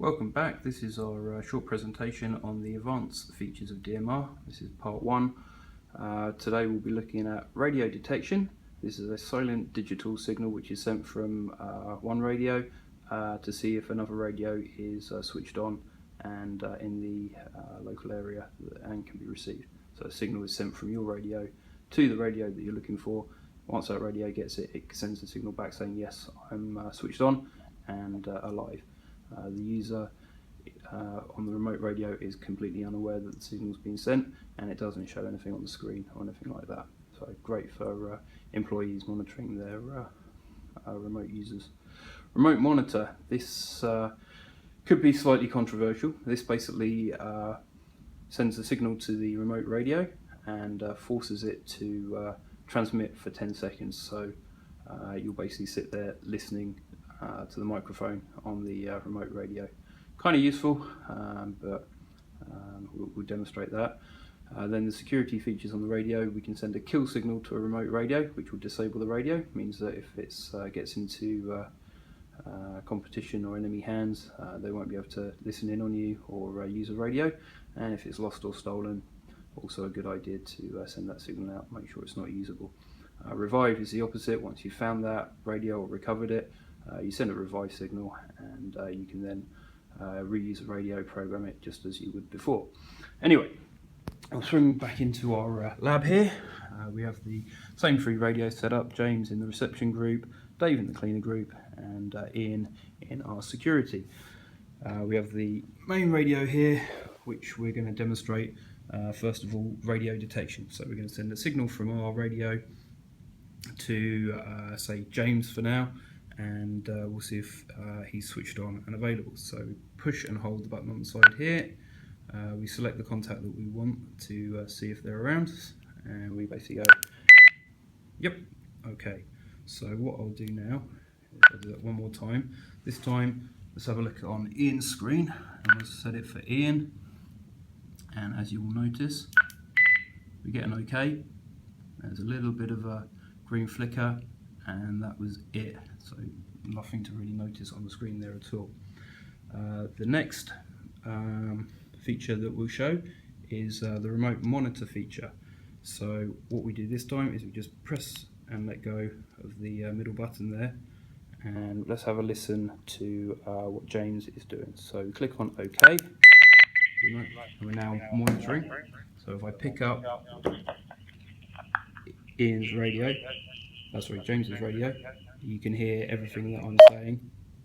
Welcome back. This is our short presentation on the advanced features of DMR. This is part one. Today we'll be looking at radio detection. This is a silent digital signal which is sent from one radio to see if another radio is switched on and in the local area and can be received. So a signal is sent from your radio to the radio that you're looking for. Once that radio gets it, it sends a signal back saying yes, I'm switched on and alive. The user on the remote radio is completely unaware that the signal's been sent, and it doesn't show anything on the screen or anything like that. So great for employees monitoring their remote users. Remote monitor. This could be slightly controversial. This basically sends a signal to the remote radio and forces it to transmit for 10 seconds. So you'll basically sit there listening to the microphone on the remote radio. Kind of useful, but we'll demonstrate that. Then the security features on the radio, we can send a kill signal to a remote radio, which will disable the radio. It means that if it gets into competition or enemy hands, they won't be able to listen in on you or use a radio. And if it's lost or stolen, also a good idea to send that signal out, make sure it's not usable. Revive is the opposite. Once you've found that radio or recovered it, you send a revive signal, and you can then reuse the radio, program it just as you would before. Anyway, I'll swing back into our lab here. We have the same three radios set up: James in the reception group, Dave in the cleaner group, and Ian in our security. We have the main radio here, which we're going to demonstrate. First of all, radio detection. So we're going to send a signal from our radio to say James for now, and we'll see if he's switched on and available. So push and hold the button on the side here. We select the contact that we want to see if they're around, and we basically go, yep, okay. So what I'll do now is I'll do that one more time. This time, let's have a look on Ian's screen, and we'll set it for Ian. And as you will notice, we get an okay. There's a little bit of a green flicker, and that was it. So nothing to really notice on the screen there at all. The next feature that we'll show is the remote monitor feature. So what we do this time is we just press and let go of the middle button there, and let's have a listen to what James is doing. So click on OK, and we're now monitoring. So if I pick up Ian's radio, sorry, James's radio, you can hear everything that I'm saying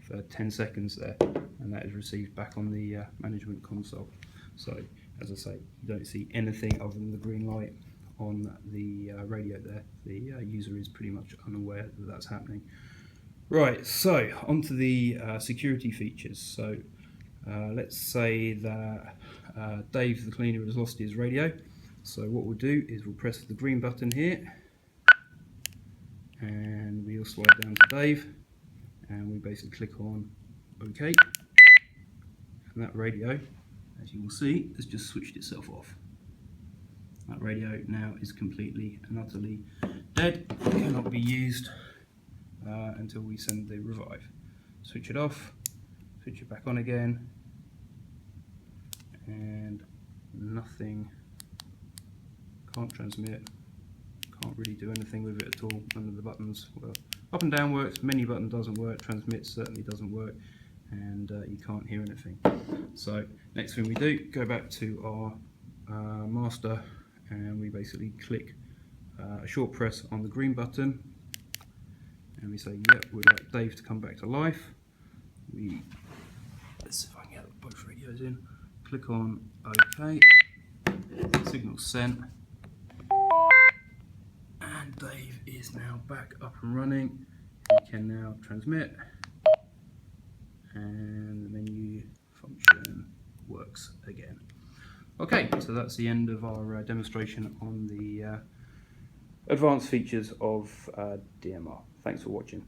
for 10 seconds there, and that is received back on the management console. So as I say, you don't see anything other than the green light on the radio there. The user is pretty much unaware that that's happening. Right, so onto the security features. So let's say that Dave the cleaner has lost his radio. So what we'll do is we'll press the green button here, and we'll slide down to Dave, and we basically click on OK, and that radio, as you will see, has just switched itself off. That radio now is completely and utterly dead. It cannot be used until we send the revive. Switch it off, switch it back on again, and nothing, can't transmit, can't really do anything with it at all. None of the buttons, well, up and down works, menu button doesn't work, transmit certainly doesn't work, and you can't hear anything. So next thing we do, go back to our master, and we basically click a short press on the green button, and we say, yep, we'd like Dave to come back to life. Let's see if I can get both radios in. Click on OK, signal sent, and Dave is now back up and running. He can now transmit, and the menu function works again. Okay, so that's the end of our demonstration on the advanced features of DMR. Thanks for watching.